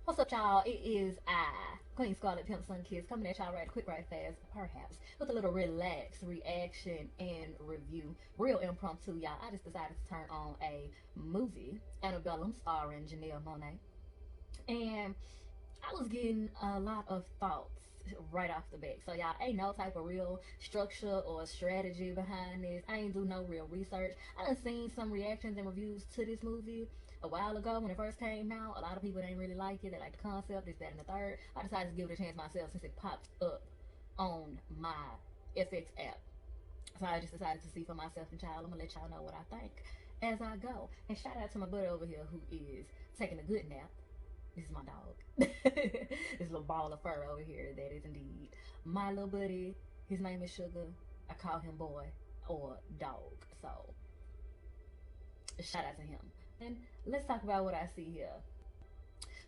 What's up, y'all? It is I, Queen Scarlet Pimp Sun Kids, coming at y'all right quick, right fast, perhaps, with a little relaxed reaction and review. Real impromptu, y'all. I just decided to turn on a movie, Antebellum, starring Janelle Monáe. And I was getting a lot of thoughts right off the bat. So y'all, ain't no type of real structure or strategy behind this. I ain't do no real research. I done seen some reactions and reviews to this movie a while ago when it first came out. A lot of people didn't really like it. They like the concept, this, that, and the third. I decided to give it a chance myself since it popped up on my FX app. So I just decided to see for myself, and child, I'm gonna let y'all know what I think as I go. And shout out to my buddy over here who is taking a good nap. This is my dog. This little ball of fur over here. That is indeed my little buddy. His name is Sugar. I call him boy or dog. So shout out to him. And let's talk about what I see here.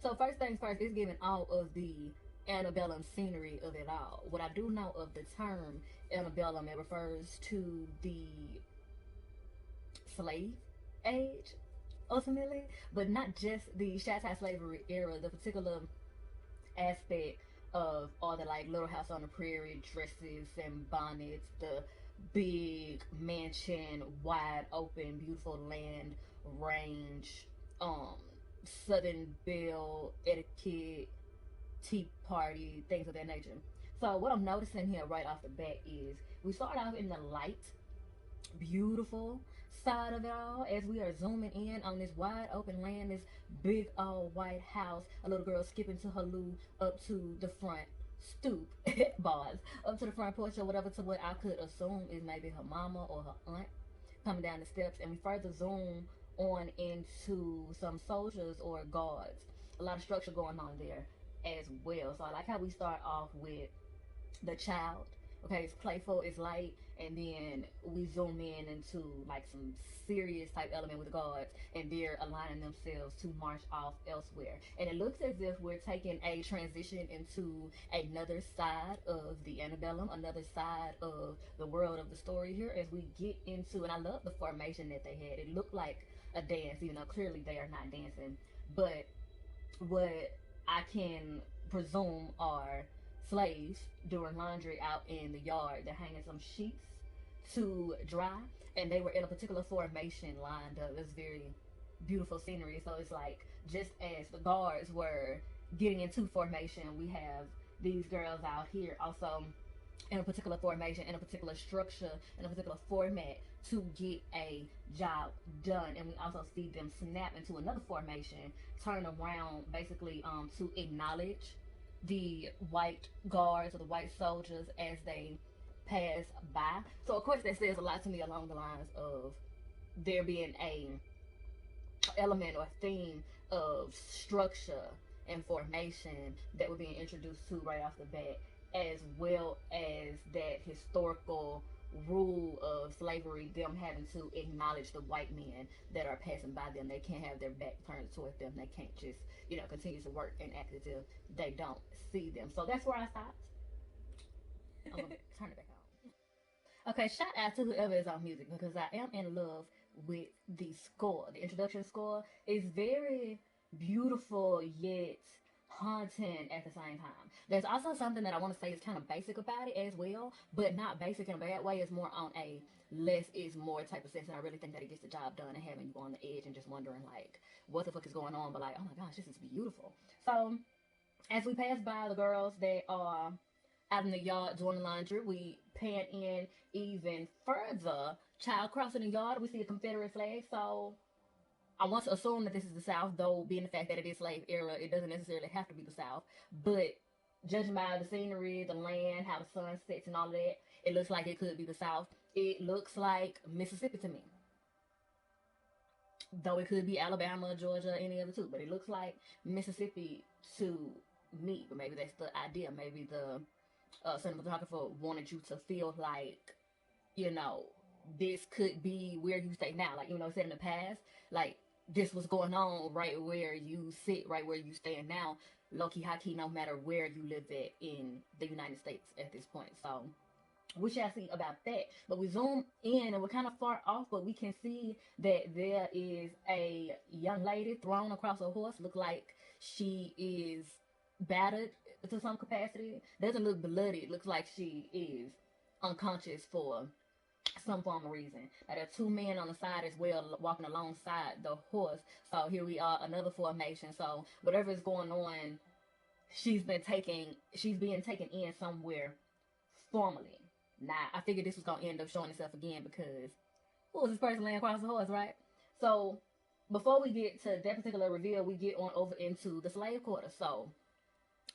So first things first, it's giving all of the antebellum scenery of it all. What I do know of the term antebellum, it refers to the slave age, ultimately, but not just the anti-slavery era, the particular aspect of all the like Little House on the Prairie dresses and bonnets, the big mansion, wide open, beautiful land range, Southern Belle etiquette, tea party, things of that nature. So what I'm noticing here right off the bat is we start off in the light, beautiful side of it all as we are zooming in on this wide open land, this big old white house, a little girl skipping to her loo up to the front stoop bars up to the front porch or whatever, to what I could assume is maybe her mama or her aunt coming down the steps. And we further zoom on into some soldiers or guards, a lot of structure going on there as well. So I like how we start off with the child. Okay, it's playful, it's light, and then we zoom in into like some serious type element with the guards, and they're aligning themselves to march off elsewhere. And it looks as if we're taking a transition into another side of the antebellum, another side of the world of the story here as we get into, and I love the formation that they had. It looked like a dance, even though clearly they are not dancing, but what I can presume are slaves doing laundry out in the yard. They're hanging some sheets to dry, and they were in a particular formation lined up. It's very beautiful scenery. So it's like just as the guards were getting into formation, we have these girls out here also in a particular formation, in a particular structure, in a particular format to get a job done. And we also see them snap into another formation, turn around basically to acknowledge the white guards or the white soldiers as they pass by. So of course that says a lot to me along the lines of there being a element or theme of structure and formation that we're being introduced to right off the bat, as well as that historical rule of slavery, them having to acknowledge the white men that are passing by them. They can't have their back turned toward them. They can't just, continue to work and act as if they don't see them. So that's where I stopped. I'm gonna turn it back on. Okay, shout out to whoever is on music, because I am in love with the score. The introduction score is very beautiful yet haunting at the same time. There's also something that I want to say is kind of basic about it as well, but not basic in a bad way. It's more on a less is more type of sense, and I really think that it gets the job done and having you on the edge and just wondering like what the fuck is going on, but like, oh my gosh, this is beautiful. So as we pass by the girls that are out in the yard doing the laundry, we pan in even further. Child crossing the yard, we see a Confederate flag. So I want to assume that this is the South, though being the fact that it is slave era, it doesn't necessarily have to be the South. But judging by the scenery, the land, how the sun sets and all of that, it looks like it could be the South. It looks like Mississippi to me. Though it could be Alabama, Georgia, any of the two. But it looks like Mississippi to me. But maybe that's the idea. Maybe the cinematographer wanted you to feel like, this could be where you stay now. Like, said in the past, like, this was going on right where you sit, right where you stand now, low-key, high-key, no matter where you live at in the United States at this point. So we shall see about that. But we zoom in and we're kind of far off, but we can see that there is a young lady thrown across a horse. Look like she is battered to some capacity. Doesn't look bloody. It looks like she is unconscious for some form of reason. Now, there are two men on the side as well walking alongside the horse. So here we are, another formation. So whatever is going on, she's being taken in somewhere formally. Now I figured this was gonna end up showing itself again because who was this person laying across the horse, right? So before we get to that particular reveal, we get on over into the slave quarter. So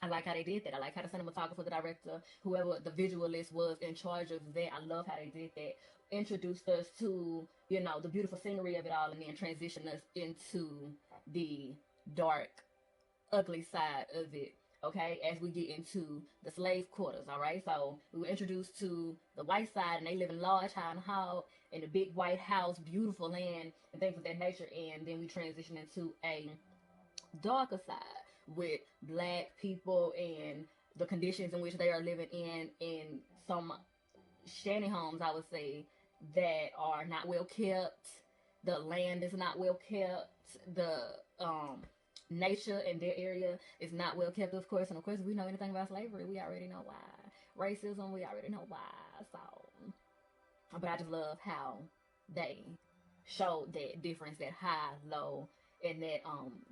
I like how they did that. I like how the cinematographer, the director, whoever the visualist was in charge of that. I love how they did that. Introduced us to, you know, the beautiful scenery of it all and then transitioned us into the dark, ugly side of it. Okay, as we get into the slave quarters, all right. So we were introduced to the white side, and they live in large, high and hall in a big white house, beautiful land, and things of that nature. And then we transition into a darker side with black people and the conditions in which they are living in some shanty homes, I would say, that are not well kept. The land is not well kept. The nature in their area is not well kept, of course. And of course, if we know anything about slavery, we already know why. Racism, we already know why. So, but I just love how they showed that difference, that high, low, and that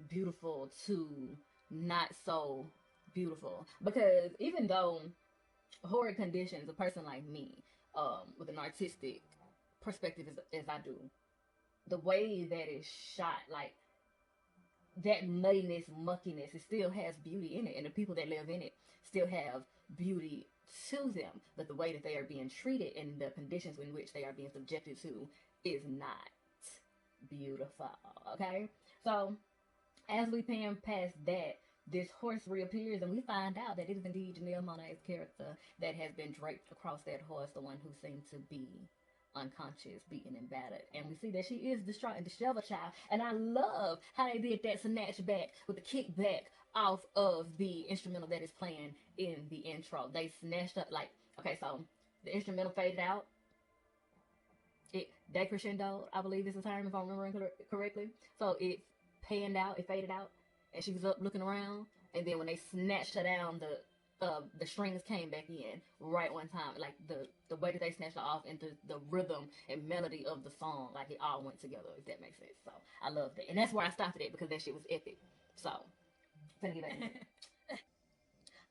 beautiful to not so beautiful. Because even though horrid conditions, a person like me, with an artistic perspective as I do, the way that it's shot, like that muddiness, muckiness, it still has beauty in it, and the people that live in it still have beauty to them. But the way that they are being treated and the conditions in which they are being subjected to is not beautiful. Okay, so as we pan past that, this horse reappears, and we find out that it is indeed Janelle Monáe's character that has been draped across that horse, the one who seemed to be unconscious, beaten and battered. And we see that she is distraught and disheveled child. And I love how they did that snatch back with the kickback off of the instrumental that is playing in the intro. They snatched up, like, okay, so the instrumental faded out. It decrescendo, I believe is the term, if I'm remembering correctly. So it panned out, it faded out, and she was up looking around. And then when they snatched her down, the strings came back in right one time. Like the way that they snatched her off into the rhythm and melody of the song, like it all went together, if that makes sense. So I love that. And that's where I stopped it because that shit was epic. So, finna get back into it.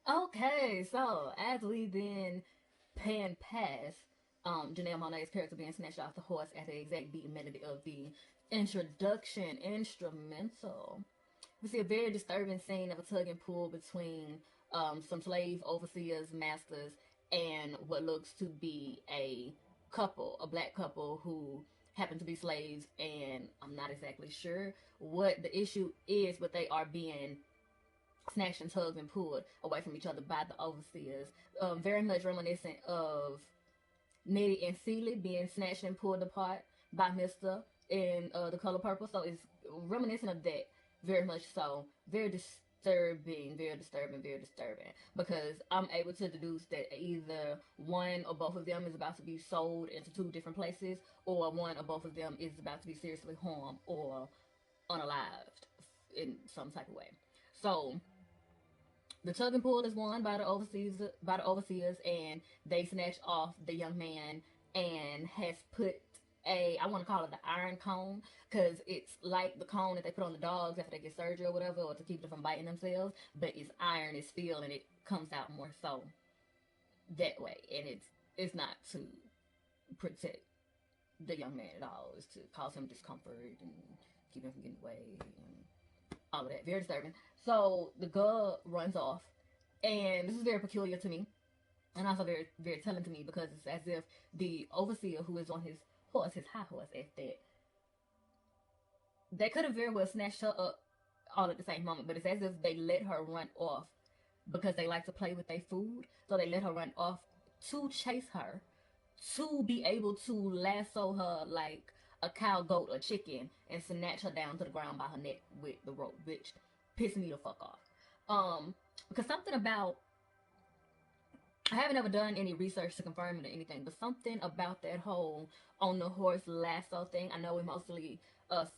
Okay, so as we then pan past Janelle Monáe's character being snatched off the horse at the exact beat and melody of the introduction instrumental, we see a very disturbing scene of a tug and pull between some slave overseers, masters, and what looks to be a couple, a black couple who happen to be slaves, and I'm not exactly sure what the issue is, but they are being snatched and tugged and pulled away from each other by the overseers. Very much reminiscent of Nettie and Celie being snatched and pulled apart by Mr. in The Color Purple. So it's reminiscent of that, very much so. Very disturbing, very disturbing, very disturbing. Because I'm able to deduce that either one or both of them is about to be sold into two different places, or one or both of them is about to be seriously harmed or unalived in some type of way. So the tug and pull is won by the overseers, and they snatch off the young man and has put I want to call it the iron cone, because it's like the cone that they put on the dogs after they get surgery or whatever, or to keep them from biting themselves, but it's iron, it's steel, and it comes out more so that way. And it's not to protect the young man at all. It's to cause him discomfort and keep him from getting away and all of that. Very disturbing. So the girl runs off, and this is very peculiar to me, and also very, very telling to me, because it's as if the overseer who is on his horse, his high horse at that, they could have very well snatched her up all at the same moment, but it's as if they let her run off because they like to play with their food. So they let her run off to chase her, to be able to lasso her like a cow, goat, or chicken, and snatch her down to the ground by her neck with the rope, which pissed me the fuck off. Because something about, I haven't ever done any research to confirm it or anything, but something about that whole on the horse lasso thing, I know we mostly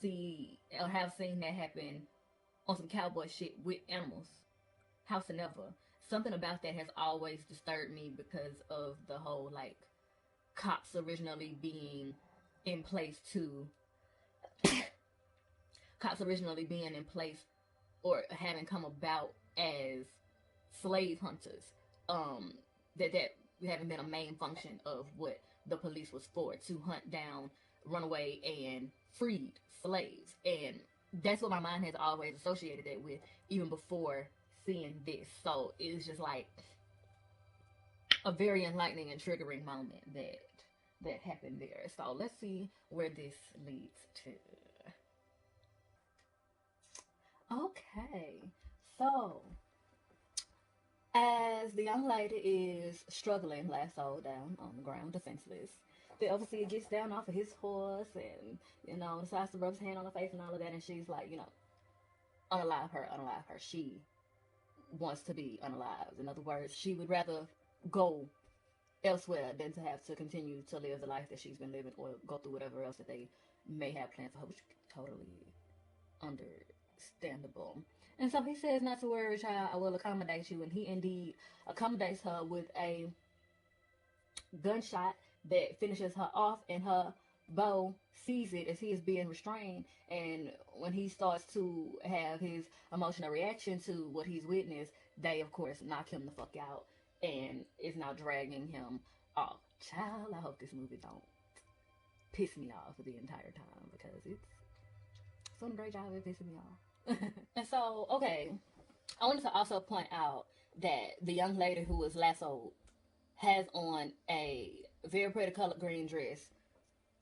see or have seen that happen on some cowboy shit with animals. House and never. Something about that has always disturbed me because of the whole like cops originally being in place to cops originally being in place or having come about as slave hunters. That having been a main function of what the police was for, to hunt down runaway and freed slaves. And that's what my mind has always associated it with, even before seeing this. So it's just like a very enlightening and triggering moment that happened there. So let's see where this leads to. Okay, so as the young lady is struggling, lassoed down on the ground, defenseless, the overseer gets down off of his horse and, decides to rub his hand on her face and all of that. And she's like, unalive her, unalive her. She wants to be unalived. In other words, she would rather go elsewhere than to have to continue to live the life that she's been living or go through whatever else that they may have planned for her, which is totally understandable. And so he says not to worry, child, I will accommodate you. And he indeed accommodates her with a gunshot that finishes her off, and her beau sees it as he is being restrained. And when he starts to have his emotional reaction to what he's witnessed, they, of course, knock him the fuck out and is now dragging him off. Child, I hope this movie don't piss me off the entire time, because it's doing a great job at pissing me off. And so, okay, I wanted to also point out that the young lady who was lassoed has on a very pretty colored green dress.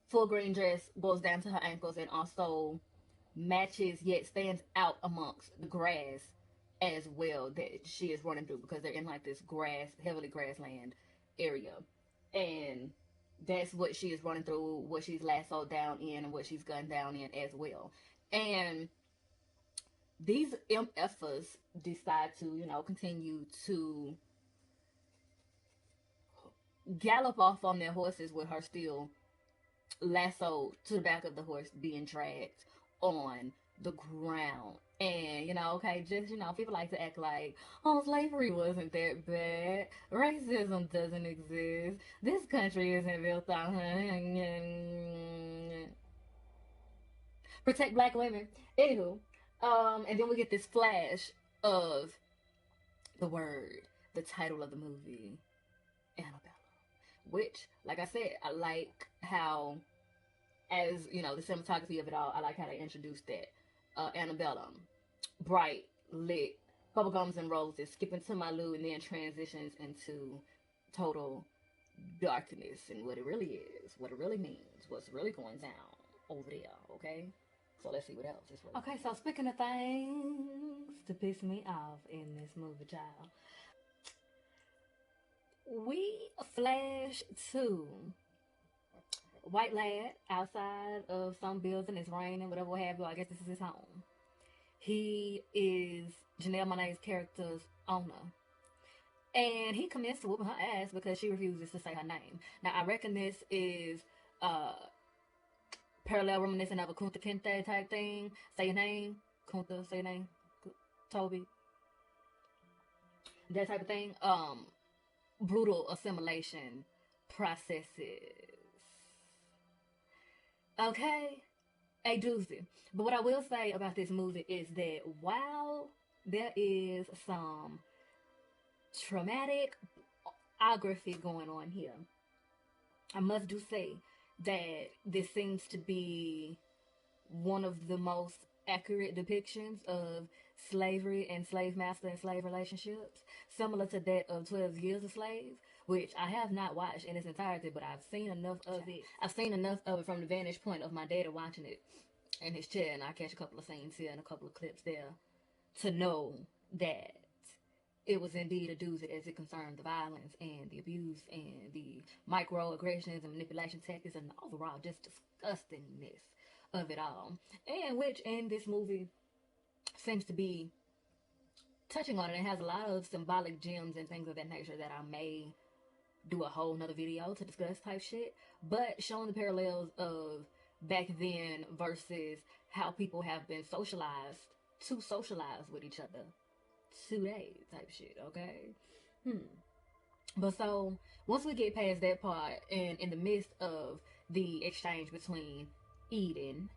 Full green dress goes down to her ankles and also matches yet stands out amongst the grass as well that she is running through, because they're in like this heavily grassland area. And that's what she is running through, what she's lassoed down in, and what she's gunned down in as well. And these MFers decide to, continue to gallop off on their horses with her still lassoed to the back of the horse, being dragged on the ground. And, okay, just, people like to act like, oh, slavery wasn't that bad. Racism doesn't exist. This country isn't built on protect black women. Anywho, and then we get this flash of the title of the movie, Annabella. Which, like I said, I like how, as, the cinematography of it all, I like how they introduced that. Annabella, bright, lit, bubblegums and roses, skipping to my loo, and then transitions into total darkness, and what it really is, what it really means, what's really going down over there, okay? So let's see what else is really. Okay, so speaking of things to piss me off in this movie, child, we flash to white lad outside of some building. It's raining, whatever, what have you. I guess this is his home. He is Janelle Monáe's character's owner. And he commits to whooping her ass because she refuses to say her name. Now, I reckon this is parallel reminiscent of a Kunta Kinte type thing. Say your name. Kunta, say your name. Toby. That type of thing. Brutal assimilation processes. Okay? A doozy. But what I will say about this movie is that while there is some traumatic biography going on here, I must do say that this seems to be one of the most accurate depictions of slavery and slave master and slave relationships, similar to that of 12 Years a Slave, which I have not watched in its entirety, but I've seen enough of it. I've seen enough of it from the vantage point of my daddy watching it in his chair, and I catch a couple of scenes here and a couple of clips there to know that it was indeed a doozy as it concerned the violence and the abuse and the microaggressions and manipulation tactics and the overall just disgustingness of it all. And which in this movie seems to be touching on it. It has a lot of symbolic gems and things of that nature that I may do a whole nother video to discuss type shit. But showing the parallels of back then versus how people have been socialized to socialize with each other. 2 days type shit, okay? But so once we get past that part, and in the midst of the exchange between Eden,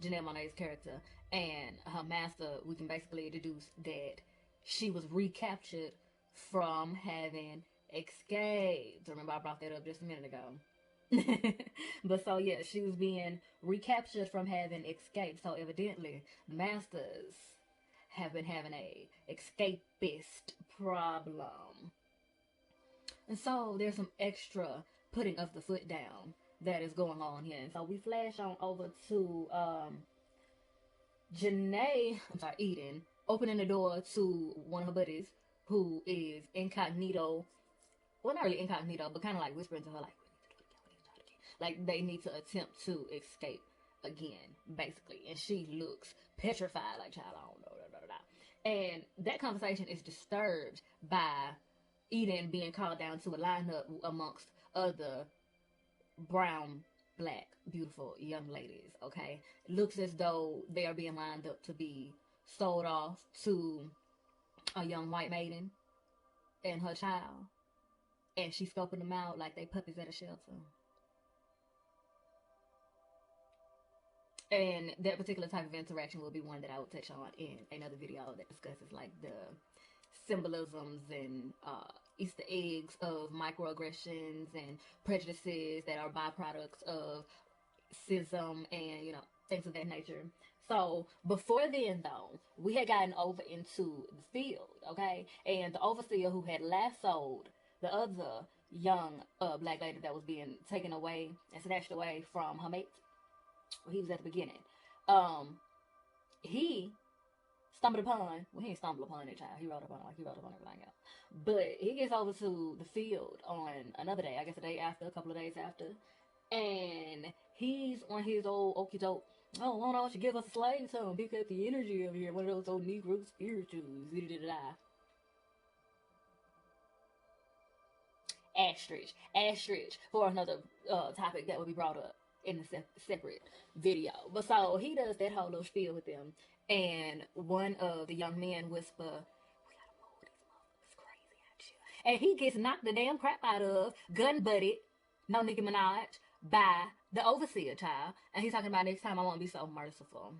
Janelle Monáe's character, and her master, we can basically deduce that she was recaptured from having escaped. Remember, I brought that up just a minute ago. But so yeah, she was being recaptured from having escaped. So evidently, the masters have been having a escapist problem. And so there's some extra putting of the foot down that is going on here. And so we flash on over to Eden, opening the door to one of her buddies who is incognito. Well, not really incognito, but kind of like whispering to her, like, like they need to attempt to escape again, basically. And she looks petrified, like, child, I don't know. And that conversation is disturbed by Eden being called down to a lineup amongst other brown, black, beautiful young ladies, okay? It looks as though they are being lined up to be sold off to a young white maiden and her child. And she's scoping them out like they puppies at a shelter. And that particular type of interaction will be one that I will touch on in another video that discusses like the symbolisms and Easter eggs of microaggressions and prejudices that are byproducts of sism and, you know, things of that nature. So before then, though, we had gotten over into the field, okay? And the overseer who had lassoed the other young black lady that was being taken away and snatched away from her mate, he was at the beginning. He stumbled upon, well, he didn't stumble upon that child. He rode upon everything else. But he gets over to the field on another day, I guess a day after, a couple of days after. And he's on his old okie doke, oh, why don't you give us a slave tone, pick up the energy over here, one of those old Negro spirituals, Asterisk for another topic that will be brought up in a separate video. But so he does that whole little spiel with them, and one of the young men whisper, "We gotta move these motherfuckers crazy out here," and he gets knocked the damn crap out of, gun butted, no Nicki Minaj, by the overseer child, and he's talking about next time I won't be so merciful.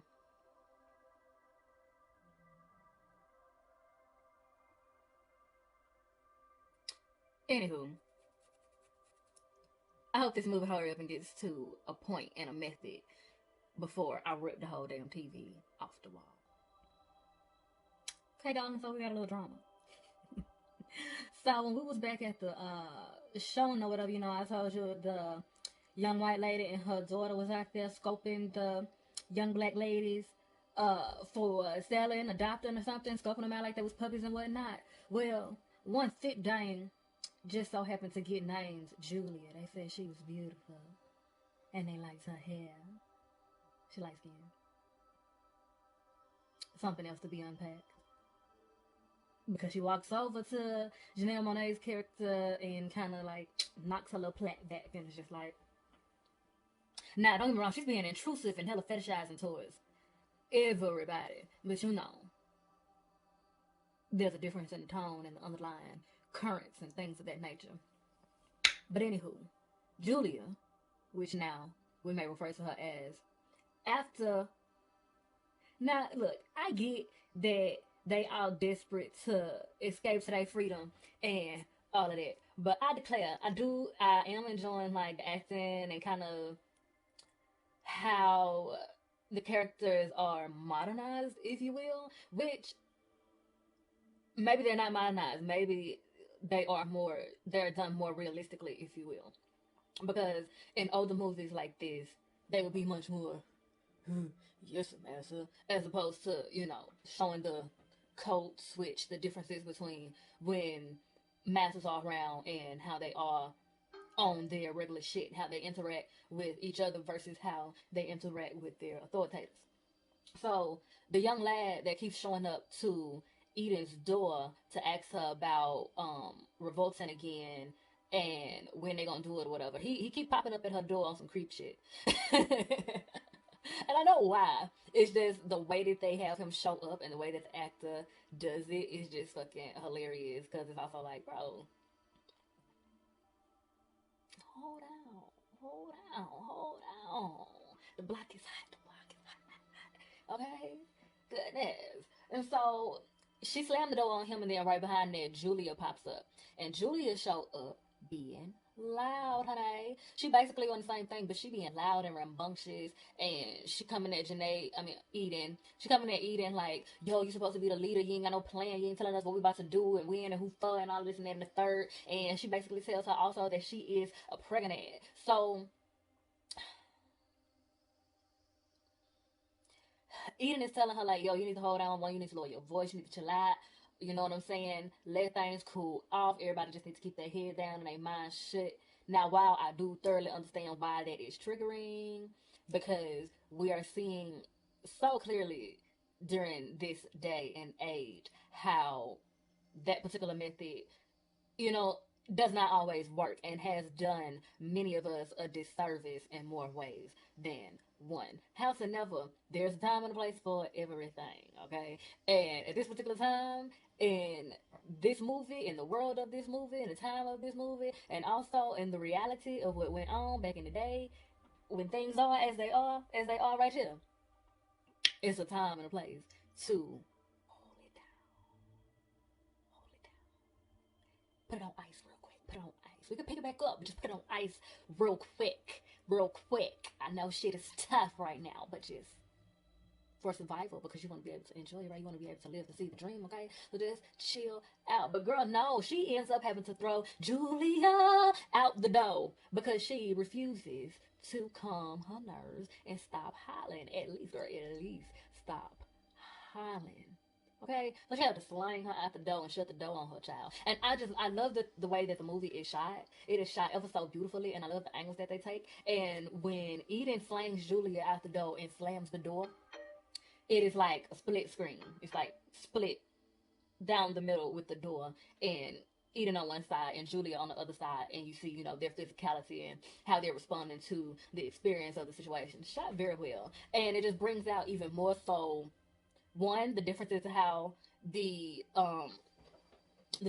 Anywho, I hope this movie hurry up and gets to a point and a method before I rip the whole damn TV off the wall. Okay, darling, so we got a little drama. So when we was back at the showing or whatever, you know, I told you the young white lady and her daughter was out there scoping the young black ladies for selling, adopting or something, scoping them out like they was puppies and whatnot. Well, one thick dame just so happened to get named Julia. They said she was beautiful. And they liked her hair. She likes skin. Something else to be unpacked. Because she walks over to Janelle Monáe's character and kind of like knocks her little plaque back and is just like... Now, don't get me wrong, she's being intrusive and hella fetishizing towards everybody. But you know, there's a difference in the tone and the underlying currents and things of that nature. But anywho, Julia, which now we may refer to her as, after... Now, look, I get that they all desperate to escape to their freedom and all of that. But I declare, I am enjoying like the acting and kind of how the characters are modernized, if you will, which maybe they're not modernized. Maybe they're done more realistically, if you will. Because in older movies like this, they would be much more, yes, master, as opposed to, you know, showing the code switch, the differences between when masters are around and how they are on their regular shit, how they interact with each other versus how they interact with their authoritators. So the young lad that keeps showing up to Eden's door to ask her about revolting again and when they gonna do it or whatever, he keep popping up at her door on some creep shit. And I know why. It's just the way that they have him show up and the way that the actor does it is just fucking hilarious. Because it's also like, bro, hold on, hold on, hold on. The block is hot. The block is hot. Okay, goodness. And so she slammed the door on him, and then right behind that, Julia pops up, and Julia showed up being loud, honey. She basically on the same thing, but she being loud and rambunctious, and she coming at Janae, I mean Eden. She coming at Eden like, yo, you supposed to be the leader. You ain't got no plan. You ain't telling us what we about to do and when and who for and all this and that and the third. And she basically tells her also that she is a pregnant. So Eden is telling her like, yo, you need to hold on. One, you need to lower your voice. You need to chill out. You know what I'm saying? Let things cool off. Everybody just needs to keep their head down and their mind shut. Now, while I do thoroughly understand why that is triggering, because we are seeing so clearly during this day and age how that particular method, you know, does not always work and has done many of us a disservice in more ways than one. Howsoever, there's a time and a place for everything, okay? And at this particular time, in this movie, in the world of this movie, in the time of this movie, and also in the reality of what went on back in the day, when things are as they are right here, it's a time and a place to hold it down, hold it down. Put it on ice real quick. Put it on ice. We can pick it back up, but just put it on ice real quick. Real quick. I know shit is tough right now, but just for survival, because you want to be able to enjoy it, right? You want to be able to live to see the dream, okay? So just chill out. But girl, no, she ends up having to throw Julia out the door because she refuses to calm her nerves and stop hollering. At least, or at least stop hollering. Okay, so she had to slang her out the door and shut the door on her child. And I love the way that the movie is shot. It is shot ever so beautifully, and I love the angles that they take. And when Eden slangs Julia out the door and slams the door, it is like a split screen. It's like split down the middle with the door, and Eden on one side and Julia on the other side, and you see, you know, their physicality and how they're responding to the experience of the situation. Shot very well, and it just brings out even more so, one, the differences in how the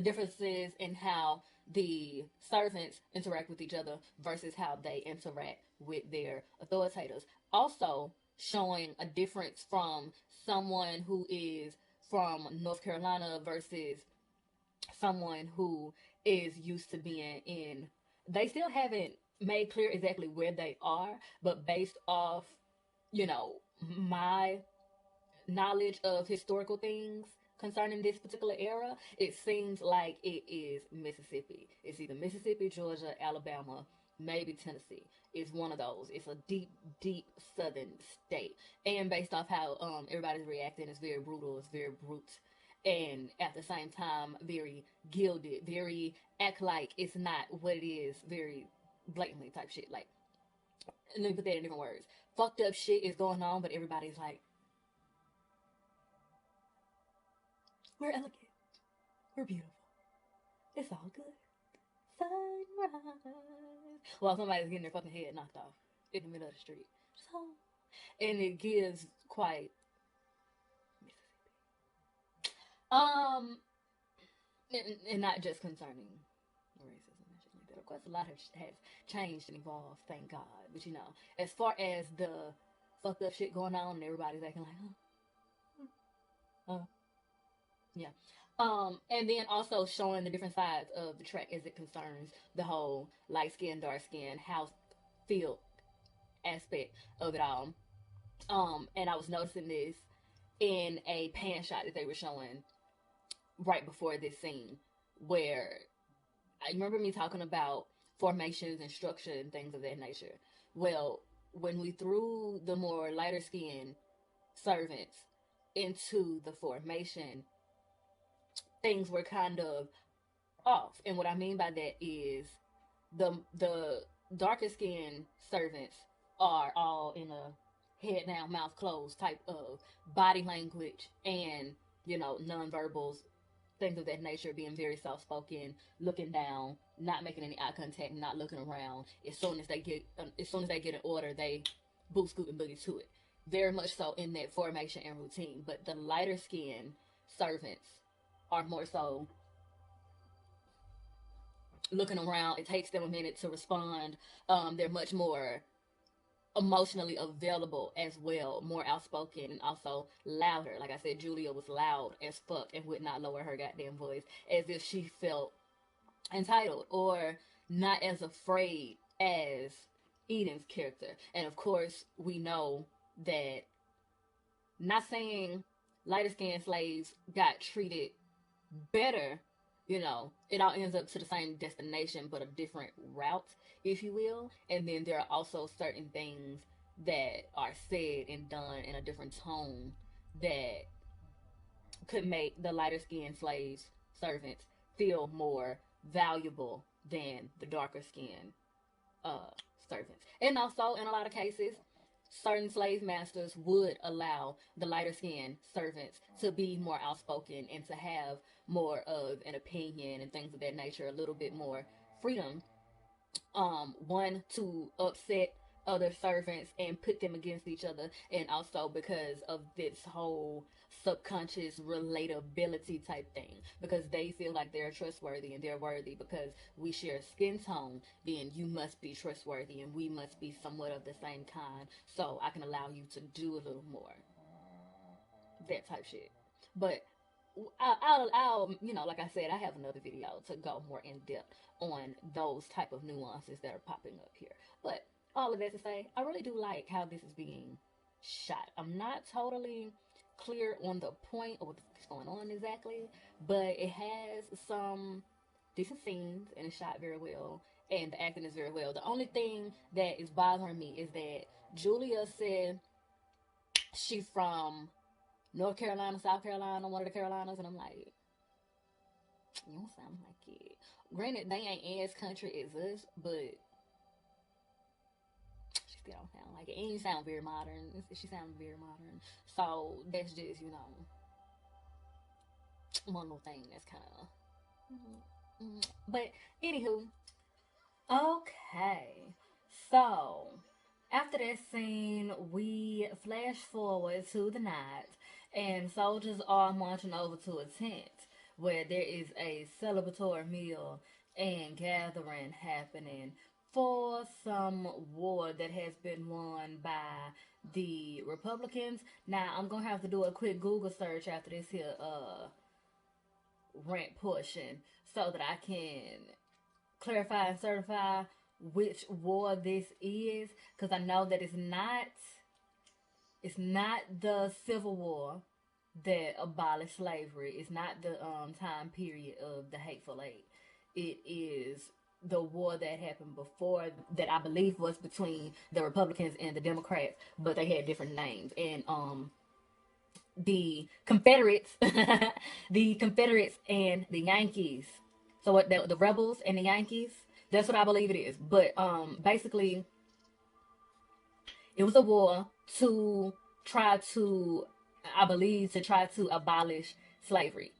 differences in how the servants interact with each other versus how they interact with their authoritators. Also showing a difference from someone who is from North Carolina versus someone who is used to being in, they still haven't made clear exactly where they are, but based off, you know, my knowledge of historical things concerning this particular era, it seems like it is Mississippi. It's either Mississippi, Georgia, Alabama, maybe Tennessee. It's one of those. It's a deep, deep southern state. And based off how everybody's reacting, it's very brutal, it's very brute. And at the same time, very gilded, very act like it's not what it is, very blatantly type shit. Like, let me put that in different words. Fucked up shit is going on, but everybody's like, we're elegant. We're beautiful. It's all good. Sunrise. While somebody's getting their fucking head knocked off in the middle of the street. So, and it gives quite Mississippi. And not just concerning racism and shit like that. Of course, a lot has changed and evolved, thank God. But you know, as far as the fucked up shit going on, and everybody's acting like, yeah. And then also showing the different sides of the track as it concerns the whole light skin, dark skin, house field aspect of it all. And I was noticing this in a pan shot that they were showing right before this scene, where I remember me talking about formations and structure and things of that nature. Well, when we threw the more lighter skinned servants into the formation, things were kind of off. And what I mean by that is the darker skinned servants are all in a head down, mouth closed type of body language and, you know, nonverbals, things of that nature, being very soft spoken, looking down, not making any eye contact, not looking around. As soon as they get an order, they boot, scoot, and boogie to it. very much so in that formation and routine. But the lighter skinned servants are more so looking around. It takes them a minute to respond. They're much more emotionally available as well, more outspoken and also louder. Like I said, Julia was loud as fuck and would not lower her goddamn voice as if she felt entitled or not as afraid as Eden's character. And of course, we know that, not saying lighter skinned slaves got treated better, you know, it all ends up to the same destination but a different route, if you will. And then there are also certain things that are said and done in a different tone that could make the lighter skinned slaves, servants, feel more valuable than the darker skinned uh, servants. And also, in a lot of cases, certain slave masters would allow the lighter skinned servants to be more outspoken and to have more of an opinion and things of that nature, a little bit more freedom. One, to upset other servants and put them against each other, and also because of this whole subconscious relatability type thing, because they feel like they're trustworthy and they're worthy because we share skin tone, then you must be trustworthy and we must be somewhat of the same kind, so I can allow you to do a little more, that type shit. But you know, like I said, I have another video to go more in depth on those type of nuances that are popping up here. But all of that to say, I really do like how this is being shot. I'm not totally clear on the point of what's going on exactly, but it has some decent scenes and it's shot very well, and the acting is very well. The only thing that is bothering me is that Julia said she's from North Carolina, South Carolina, one of the Carolinas, and I'm like, you don't sound like it. Granted, they ain't as country as us, but she still don't sound like it. And you sound very modern. She sounds very modern. So that's just, you know, one little thing that's kind of. But anywho, okay. So after that scene, we flash forward to the night, and soldiers are marching over to a tent where there is a celebratory meal and gathering happening for some war that has been won by the Republicans. Now, I'm gonna have to do a quick Google search after this here rant portion so that I can clarify and certify which war this is, because I know that it's not the Civil War that abolished slavery. It's not the time period of the Hateful Eight. It is the war that happened before that, I believe was between the Republicans and the Democrats, but they had different names. And the Confederates, the Confederates and the Yankees. So what the rebels and the Yankees, that's what I believe it is. But basically, it was a war to try to, I believe, to try to abolish slavery.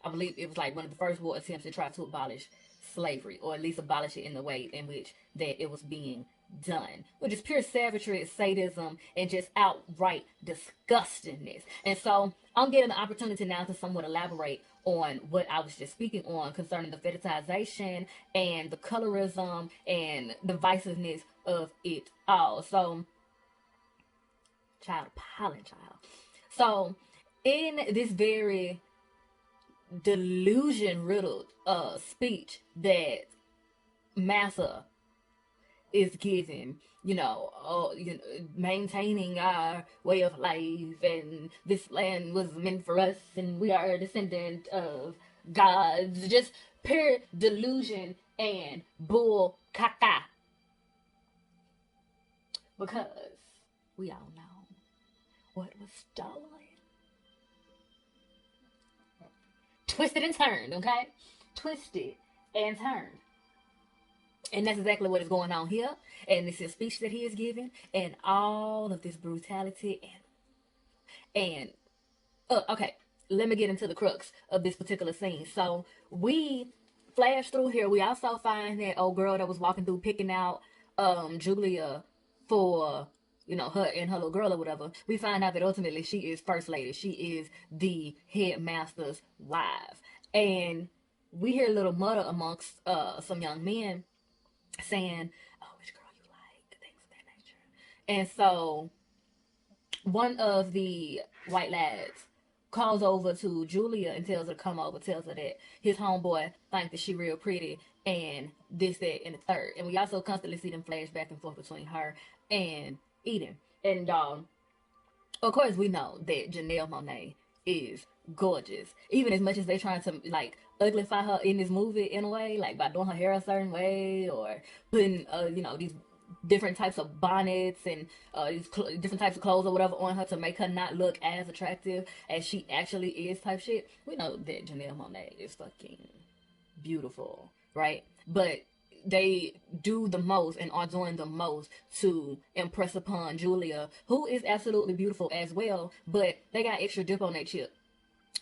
I believe it was like one of the first war attempts to try to abolish slavery, or at least abolish it in the way in which that it was being done, which is pure savagery, sadism, and just outright disgustingness. And so I'm getting the opportunity now to somewhat elaborate on what I was just speaking on concerning the fetishization and the colorism and the divisiveness of it all. So, child, pollen, child. So, in this very delusion riddled speech that Massa is giving, maintaining our way of life, and this land was meant for us, and we are a descendant of gods. Just pure delusion and bull caca. Because we all know what was stolen. Twisted and turned, okay? Twisted and turned. And that's exactly what is going on here. And this is speech that he is giving, and all of this brutality okay, let me get into the crux of this particular scene. So we flash through here. We also find that old girl that was walking through picking out Julia for, you know, her and her little girl or whatever, we find out that ultimately she is first lady. She is the headmaster's wife. And we hear a little mutter amongst some young men saying, "Oh, which girl you like?" Things of that nature. And so one of the white lads calls over to Julia and tells her to come over, tells her that his homeboy thinks that she real pretty and this, that, and the third. And we also constantly see them flash back and forth between her and Eden. And of course we know that Janelle Monáe is gorgeous. Even as much as they trying to like uglify her in this movie in a way, like by doing her hair a certain way or putting you know, these different types of bonnets and different types of clothes or whatever on her to make her not look as attractive as she actually is type shit. We know that Janelle Monáe is fucking beautiful, right? But they do the most and are doing the most to impress upon Julia, who is absolutely beautiful as well, but they got extra dip on their chip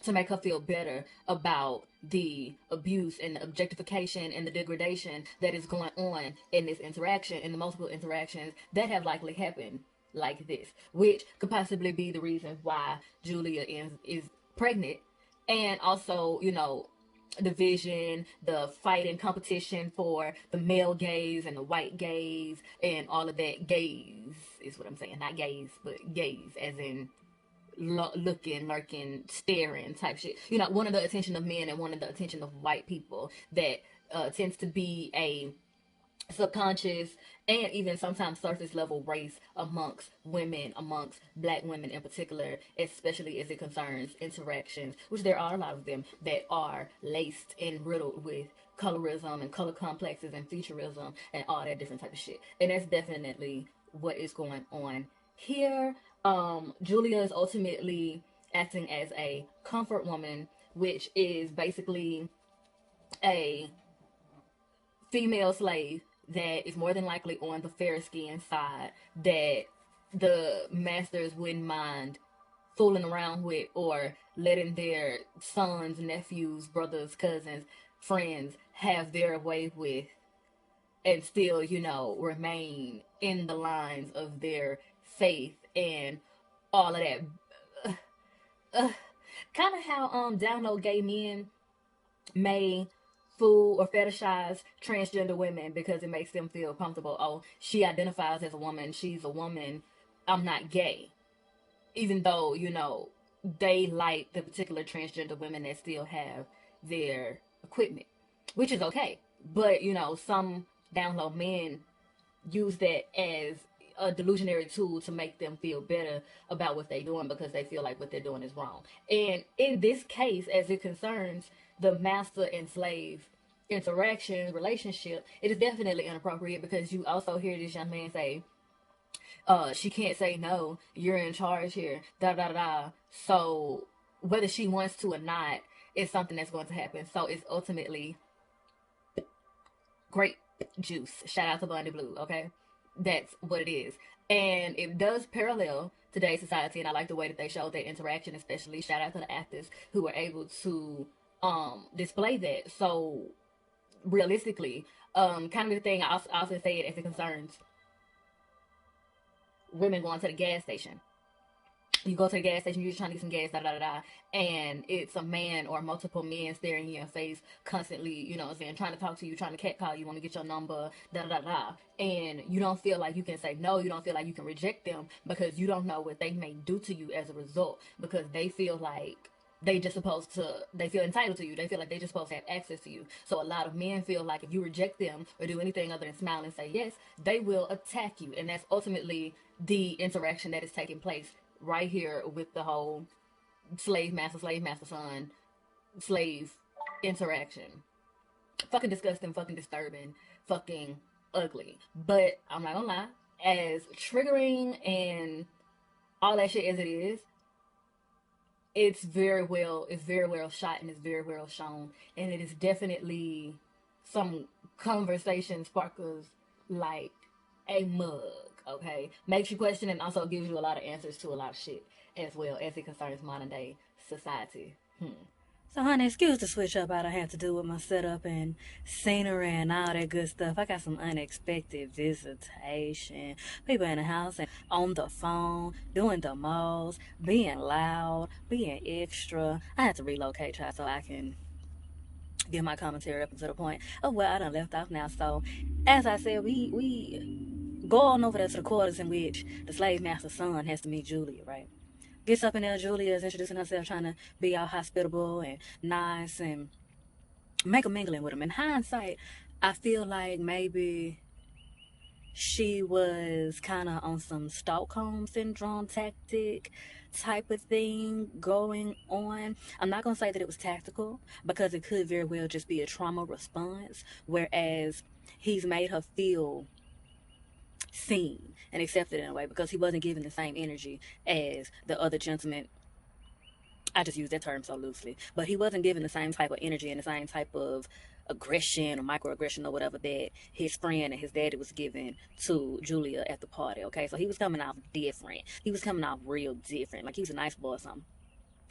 to make her feel better about the abuse and the objectification and the degradation that is going on in this interaction, in the multiple interactions that have likely happened like this, which could possibly be the reason why Julia is pregnant. And also, you know, division, the fight and competition for the male gaze and the white gaze and all of that. Gaze is what I'm saying, not gaze, but gaze as in looking, lurking, staring type shit. You know, one of the attention of men and one of the attention of white people that tends to be a subconscious and even sometimes surface level race amongst women, amongst black women in particular, especially as it concerns interactions, which there are a lot of them that are laced and riddled with colorism and color complexes and featureism and all that different type of shit. And that's definitely what is going on here. Julia is ultimately acting as a comfort woman, which is basically a female slave that is more than likely on the fair skinned side that the masters wouldn't mind fooling around with or letting their sons, nephews, brothers, cousins, friends have their way with and still, you know, remain in the lines of their faith and all of that. Kind of how down low gay men may fool or fetishize transgender women because it makes them feel comfortable. Oh, she identifies as a woman, she's a woman, I'm not gay. Even though, you know, they like the particular transgender women that still have their equipment, which is okay. But, you know, some down low men use that as a delusionary tool to make them feel better about what they're doing because they feel like what they're doing is wrong. And in this case, as it concerns the master and slave interaction relationship, it is definitely inappropriate because you also hear this young man say, she can't say no, you're in charge here, da da da. So whether she wants to or not is something that's going to happen. So it's ultimately grape juice. Shout out to Bundy Blue, okay? That's what it is. And it does parallel today's society, and I like the way that they showed that interaction, especially shout out to the actors who were able to display that. So realistically, kind of the thing I also say it as it concerns women going to the gas station. You go to the gas station, you're just trying to get some gas, da da da da, and it's a man or multiple men staring you in your face constantly, you know what I'm saying, trying to talk to you, trying to catcall you, want to get your number, da da da da, and you don't feel like you can say no, you don't feel like you can reject them because you don't know what they may do to you as a result, because they feel like they feel entitled to you. They feel like they're just supposed to have access to you. So a lot of men feel like if you reject them or do anything other than smile and say yes, they will attack you. And that's ultimately the interaction that is taking place right here with the whole slave master son, slave interaction. Fucking disgusting, fucking disturbing, fucking ugly. But I'm not gonna lie, as triggering and all that shit as it is, it's very well shot and it's very well shown, and it is definitely some conversation sparkles like a mug, okay? Makes you question and also gives you a lot of answers to a lot of shit as well as it concerns modern day society. So, honey, excuse the switch up I don't have to do with my setup and scenery and all that good stuff. I got some unexpected visitation. People in the house and on the phone, doing the most, being loud, being extra. I had to relocate, child, so I can get my commentary up to the point of where I done left off now. So, as I said, we go on over there to the quarters in which the slave master's son has to meet Julia, right? Gets up in there, Julia is introducing herself, trying to be all hospitable and nice and make a mingling with him. In hindsight, I feel like maybe she was kind of on some Stockholm syndrome tactic type of thing going on. I'm not going to say that it was tactical because it could very well just be a trauma response, whereas he's made her feel seen and accepted in a way because he wasn't giving the same energy as the other gentleman. I just use that term so loosely, but he wasn't given the same type of energy and the same type of aggression or microaggression or whatever that his friend and his daddy was giving to Julia at the party. Okay, so he was coming off different. He was coming off real different. Like he was a nice boy or something.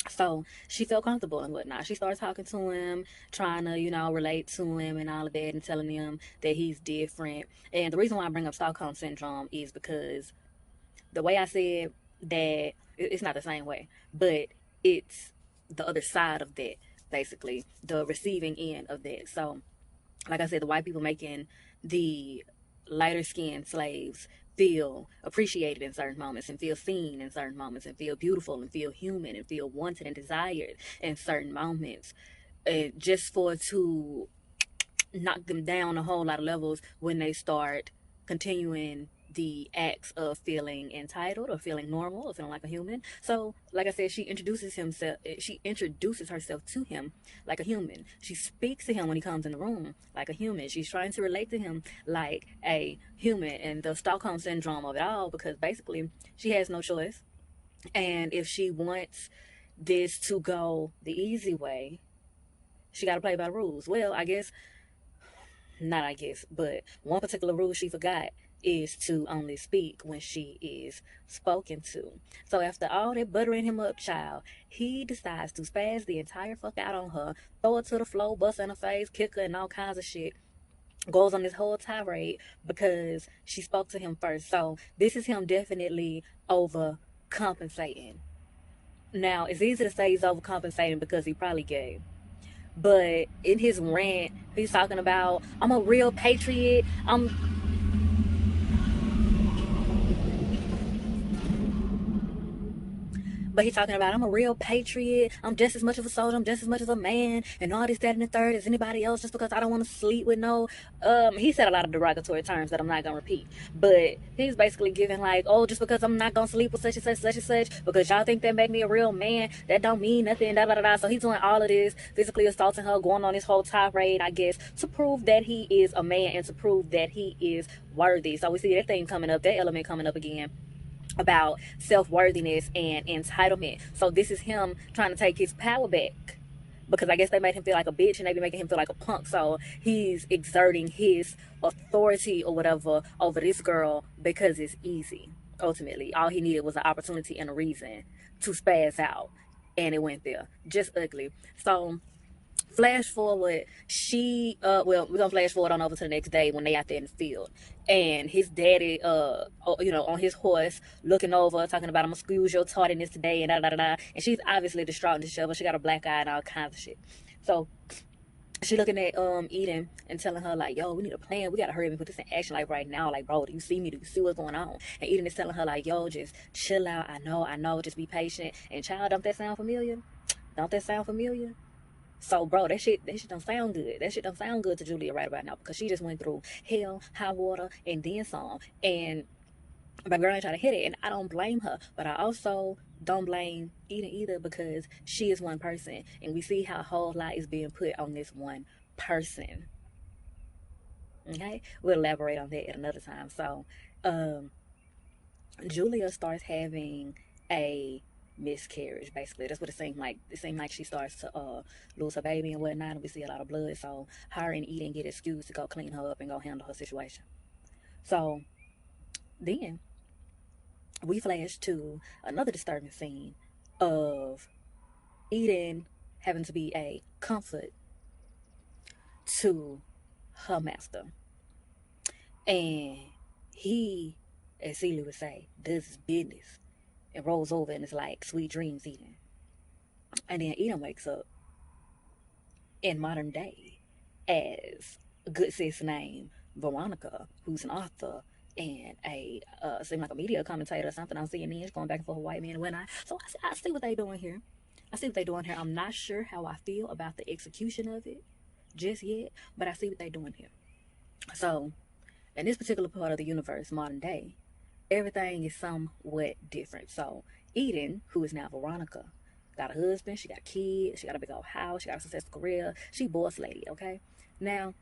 So she felt comfortable and whatnot. She started talking to him, trying to, relate to him and all of that, and telling him that he's different. And the reason why I bring up Stockholm syndrome is because the way I said that it's not the same way, but it's the other side of that, basically the receiving end of that. So, like I said, the white people making the lighter skinned slaves feel appreciated in certain moments and feel seen in certain moments and feel beautiful and feel human and feel wanted and desired in certain moments, just for to knock them down a whole lot of levels when they start continuing the acts of feeling entitled or feeling normal or feeling like a human. So, like I said, she introduces herself to him like a human. She speaks to him when he comes in the room like a human. She's trying to relate to him like a human, and the Stockholm syndrome of it all, because basically she has no choice. And if she wants this to go the easy way, she got to play by the rules. Well, not I guess, but one particular rule she forgot is to only speak when she is spoken to. So after all that buttering him up, child, he decides to spaz the entire fuck out on her, throw her to the floor, bust in her face, kick her, and all kinds of shit. Goes on this whole tirade because she spoke to him first. So this is him definitely overcompensating. Now, it's easy to say he's overcompensating because he probably gay. But in his rant, he's talking about, I'm a real patriot. But he's talking about, I'm a real patriot. I'm just as much of a soldier. I'm just as much as a man. And all this, that, and the third as anybody else just because I don't want to sleep with no. He said a lot of derogatory terms that I'm not going to repeat. But he's basically giving like, oh, just because I'm not going to sleep with such and such, because y'all think that make me a real man, that don't mean nothing, da da da da. So he's doing all of this, physically assaulting her, going on this whole tirade, I guess, to prove that he is a man and to prove that he is worthy. So we see that thing coming up, that element coming up again about self-worthiness and entitlement. So this is him trying to take his power back because I guess they made him feel like a bitch and they be making him feel like a punk. So he's exerting his authority or whatever over this girl because it's easy. Ultimately, all he needed was an opportunity and a reason to spaz out, and it went there. Just ugly. So flash forward, we're gonna flash forward on over to the next day when they out there in the field, and his daddy on his horse looking over talking about, I'm gonna squeeze your tardiness today and da da da da. And she's obviously distraught and disheveled. She got a black eye and all kinds of shit. So she looking at Eden and telling her like, yo, we need a plan, we gotta hurry up and put this in action like right now. Like, bro, do you see me? Do you see what's going on? And Eden is telling her like, yo, just chill out. I know, just be patient. And child, don't that sound familiar? Don't that sound familiar? So, bro, that shit don't sound good. That shit don't sound good to Julia right about now because she just went through hell, high water, and then some. And my girl ain't trying to hit it, and I don't blame her. But I also don't blame Eden either because she is one person, and we see how a whole lot is being put on this one person. Okay, we'll elaborate on that at another time. So, um, Julia starts having a miscarriage. Basically, that's what it seemed like. It seemed like she starts to lose her baby and whatnot, and we see a lot of blood. So her and Eden get excused to go clean her up and go handle her situation. So then we flash to another disturbing scene of Eden having to be a comfort to her master. And he, as Celia would say, does his business and rolls over and it's like sweet dreams Eden. And then Eden wakes up in modern day as a good sis named Veronica, who's an author and a seem like a media commentator or something on CNN. She's going back and forth with white men and whatnot. So I see what they're doing here. I see what they're doing here. I'm not sure how I feel about the execution of it just yet, but I see what they're doing here. So in this particular part of the universe, modern day, everything is somewhat different. So Eden, who is now Veronica, got a husband, she got kids, she got a big old house, she got a successful career. She boss lady, okay? Now,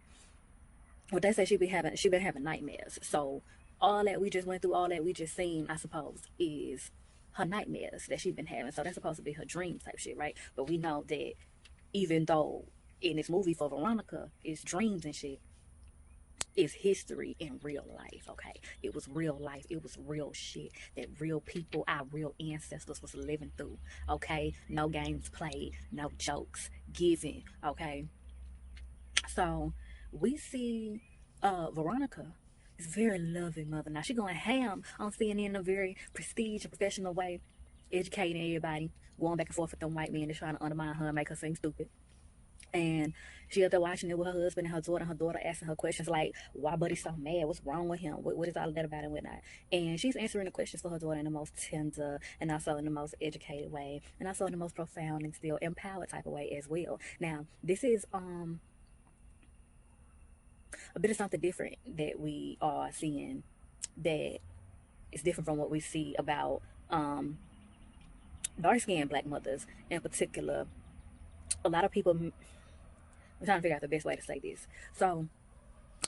what they say she been having nightmares. So all that we just went through, all that we just seen, I suppose, is her nightmares that she's been having. So that's supposed to be her dream type shit, right? But we know that even though in this movie for Veronica, it's dreams and shit, is history in real life, okay? It was real life. It was real shit that real people, our real ancestors was living through, okay? No games played, no jokes given, okay? So we see Veronica is a very loving mother. Now she going ham on CNN in a very prestige and professional way, educating everybody, going back and forth with them white men that's trying to undermine her and make her seem stupid. And she up there watching it with her husband and her daughter asking her questions like, why Buddy's so mad? What's wrong with him? What is all that about and whatnot? And she's answering the questions for her daughter in the most tender and also in the most educated way and also in the most profound and still empowered type of way as well. Now, this is a bit of something different that we are seeing that is different from what we see about dark-skinned black mothers in particular. A lot of people, I'm trying to figure out the best way to say this. So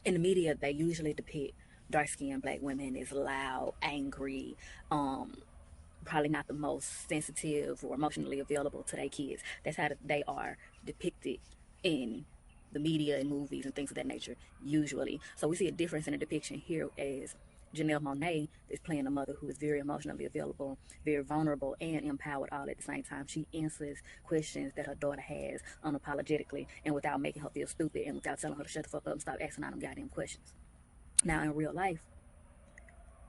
in the media, they usually depict dark-skinned black women as loud, angry, probably not the most sensitive or emotionally available to their kids. That's how they are depicted in the media and movies and things of that nature, usually. So we see a difference in the depiction here as Janelle Monáe is playing a mother who is very emotionally available, very vulnerable, and empowered all at the same time. She answers questions that her daughter has unapologetically and without making her feel stupid and without telling her to shut the fuck up and stop asking all them goddamn questions. Now, in real life,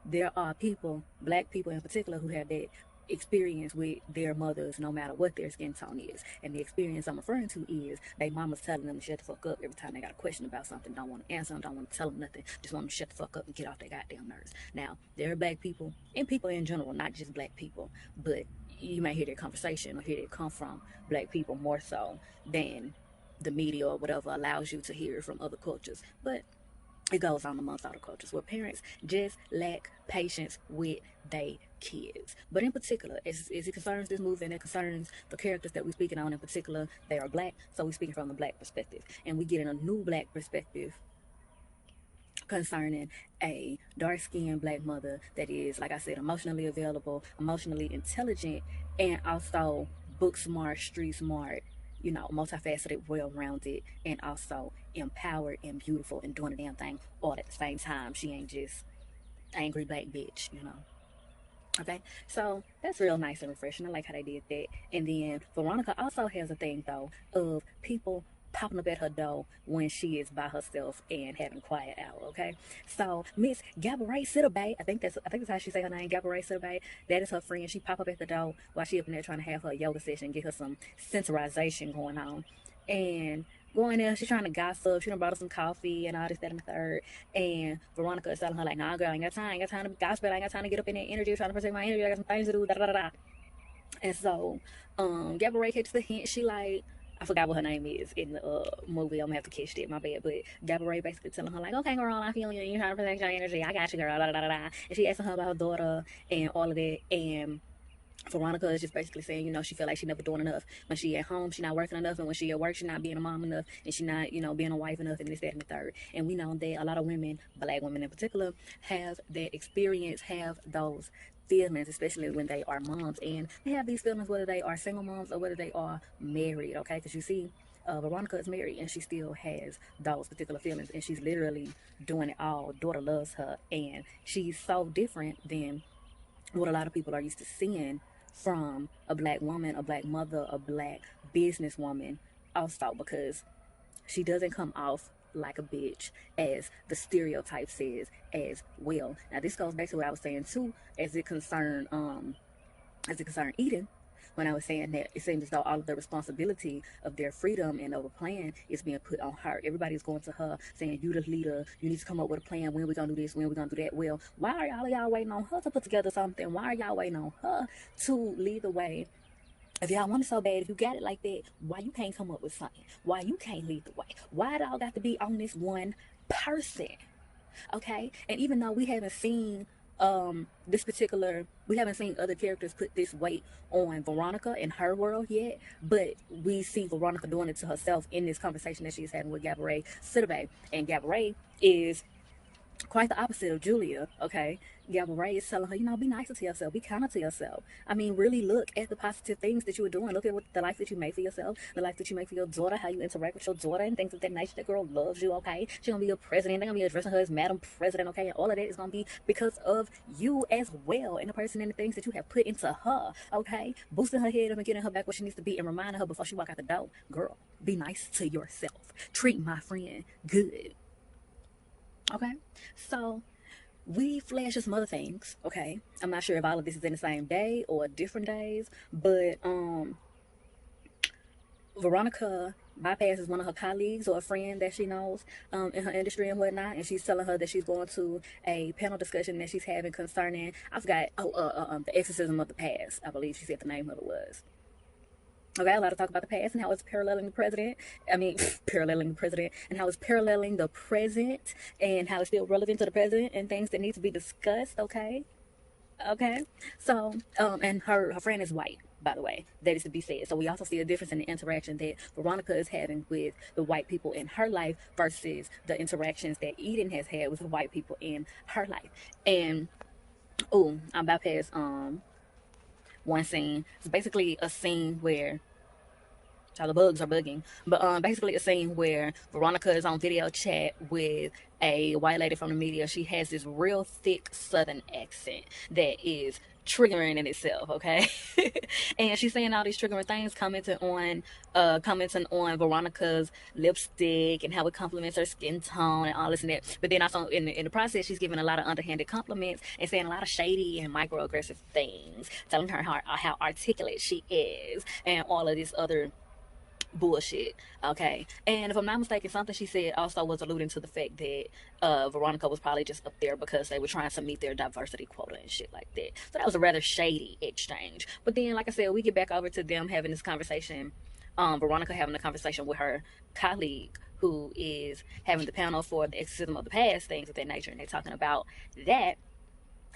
there are people, black people in particular, who have that experience with their mothers no matter what their skin tone is. And the experience I'm referring to is they mama's telling them to shut the fuck up every time they got a question about something, don't want to answer them, don't want to tell them nothing, just want them to shut the fuck up and get off their goddamn nerves. Now, there are black people and people in general, not just black people, but you may hear their conversation or hear it come from black people more so than the media or whatever allows you to hear from other cultures. But it goes on amongst all the cultures where parents just lack patience with their kids. But in particular, as it concerns this movie and it concerns the characters that we're speaking on in particular, they are black, so we're speaking from the black perspective. And we get in a new black perspective concerning a dark-skinned black mother that is, like I said, emotionally available, emotionally intelligent, and also book smart, street smart, you know, multifaceted, well-rounded, and also empowered and beautiful and doing the damn thing all at the same time. She ain't just angry black bitch, you know. Okay, so that's real nice and refreshing. I like how they did that. And then Veronica also has a thing though of people popping up at her door when she is by herself and having a quiet hour. Okay, so Miss Gabourey Sidibe, I think that's how she say her name, Gabourey Sidibe. That is her friend. She pop up at the door while she up in there trying to have her yoga session, get her some sensorization going on, and going there, she's trying to gossip. She done brought her some coffee and all this, that, and the third. And Veronica is telling her, like, nah, girl, I ain't got time. I ain't got time to gossip. I ain't got time to get up in that energy, trying to protect my energy. I got some things to do, da, da, da, da. And so, Gabourey catches the hint. She, like, I forgot what her name is in the movie. I'm gonna have to catch that, my bad. But Gabourey basically telling her, like, okay, girl, I feel you. You're trying to protect your energy. I got you, girl, da, da, da, da. And she asking her about her daughter and all of that. And Veronica is just basically saying, you know, she feel like she never doing enough. When she at home, she not working enough, and when she at work, she not being a mom enough, and she not, you know, being a wife enough, and this, that, and the third. And we know that a lot of women, black women in particular, have that experience, have those feelings, especially when they are moms, and they have these feelings whether they are single moms or whether they are married, okay? Because you see, Veronica is married, and she still has those particular feelings, and she's literally doing it all. Daughter loves her, and she's so different than what a lot of people are used to seeing from a black woman, a black mother, a black businesswoman also, because she doesn't come off like a bitch as the stereotype says as well. Now this goes back to what I was saying too, as it concerned Eden, when I was saying that it seems as though all of the responsibility of their freedom and of a plan is being put on her. Everybody's going to her saying, you the leader, you need to come up with a plan, when we gonna do this, when we gonna do that. Well, why are all of y'all waiting on her to put together something? Why are y'all waiting on her to lead the way? If y'all want it so bad, if you got it like that, why you can't come up with something? Why you can't lead the way? Why it all got to be on this one person? Okay? And even though we haven't seen we haven't seen other characters put this weight on Veronica in her world yet, but we see Veronica doing it to herself in this conversation that she's having with Gabourey Sidibe. And Gabourey is quite the opposite of Julia, okay? Gabourey is telling her, be nicer to yourself, be kinder to yourself. I mean, really look at the positive things that you were doing. Look at the life that you make for yourself, the life that you make for your daughter, how you interact with your daughter, and things of that nature. That girl loves you, okay? She's gonna be your president. They're gonna be addressing her as Madam President, okay? And all of that is gonna be because of you as well, and the person and the things that you have put into her, okay? Boosting her head up and getting her back where she needs to be, and reminding her before she walk out the door, girl, be nice to yourself. Treat my friend good. Okay, so we flashed some other things. Okay, I'm not sure if all of this is in the same day or different days, but Veronica bypasses one of her colleagues or a friend that she knows in her industry and whatnot, and she's telling her that she's going to a panel discussion that she's having concerning, I forgot, the exorcism of the past. I believe she said the name of it was. Okay, a lot of talk about the past and how it's paralleling the president. Paralleling the president, and how it's paralleling the present, and how it's still relevant to the present, and things that need to be discussed. Okay. So, and her friend is white, by the way. That is to be said. So we also see a difference in the interaction that Veronica is having with the white people in her life versus the interactions that Eden has had with the white people in her life. And I'm bypass one scene. It's basically a scene where all the bugs are bugging, but basically a scene where Veronica is on video chat with a white lady from the media. She has this real thick southern accent that is triggering in itself, okay? And she's saying all these triggering things, commenting on Veronica's lipstick and how it complements her skin tone and all this and that. But then also in the process, she's giving a lot of underhanded compliments and saying a lot of shady and microaggressive things, telling her how articulate she is and all of this other bullshit. Okay, and if I'm not mistaken, something she said also was alluding to the fact that Veronica was probably just up there because they were trying to meet their diversity quota and shit like that. So that was a rather shady exchange. But then, like I said, we get back over to them having this conversation, Veronica having a conversation with her colleague who is having the panel for the exorcism of the past, things of that nature, and they're talking about that.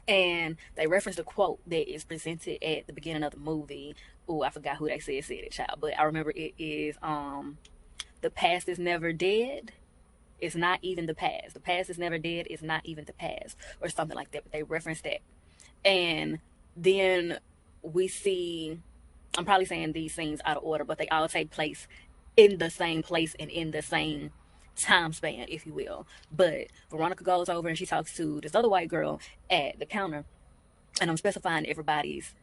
And they referenced a quote that is presented at the beginning of the movie. Oh, I forgot who they said it, child. But I remember it is, the past is never dead. It's not even the past. The past is never dead. It's not even the past. Or something like that. But they referenced that. And then we see, I'm probably saying these scenes out of order, but they all take place in the same place and in the same time span, if you will. But Veronica goes over and she talks to this other white girl at the counter, and I'm specifying everybody's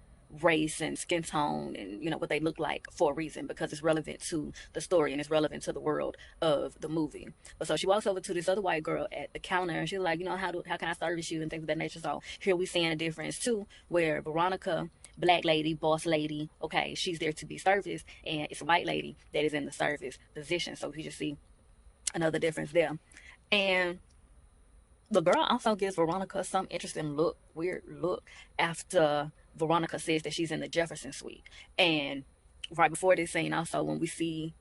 race and skin tone and what they look like for a reason, because it's relevant to the story and it's relevant to the world of the movie. But so she walks over to this other white girl at the counter and she's like, how can I service you and things of that nature. So here we seeing a difference too, where Veronica, black lady, boss lady, okay, she's there to be serviced, and it's a white lady that is in the service position. So you just see another difference there. And the girl also gives Veronica some interesting weird look after Veronica says that she's in the Jefferson suite. And right before this scene also, when we see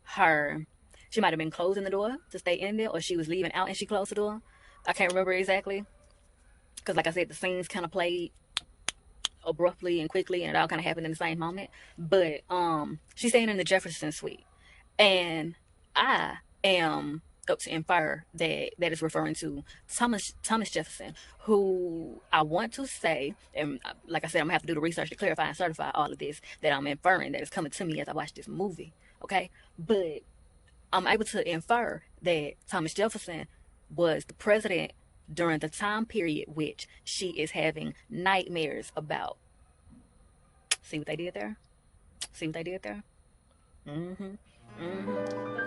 her, she might have been closing the door to stay in there, or she was leaving out and she closed the door. I can't remember exactly, because like I said, the scenes kind of played abruptly and quickly, and it all kind of happened in the same moment. But she's staying in the Jefferson suite, and I am up to infer that is referring to Thomas Jefferson, who I want to say, and like I said, I'm gonna have to do the research to clarify and certify all of this that I'm inferring, that is coming to me as I watch this movie. Okay, but I'm able to infer that Thomas Jefferson was the president during the time period which she is having nightmares about. See what they did there? See what they did there? Mm-hmm. Mm-hmm.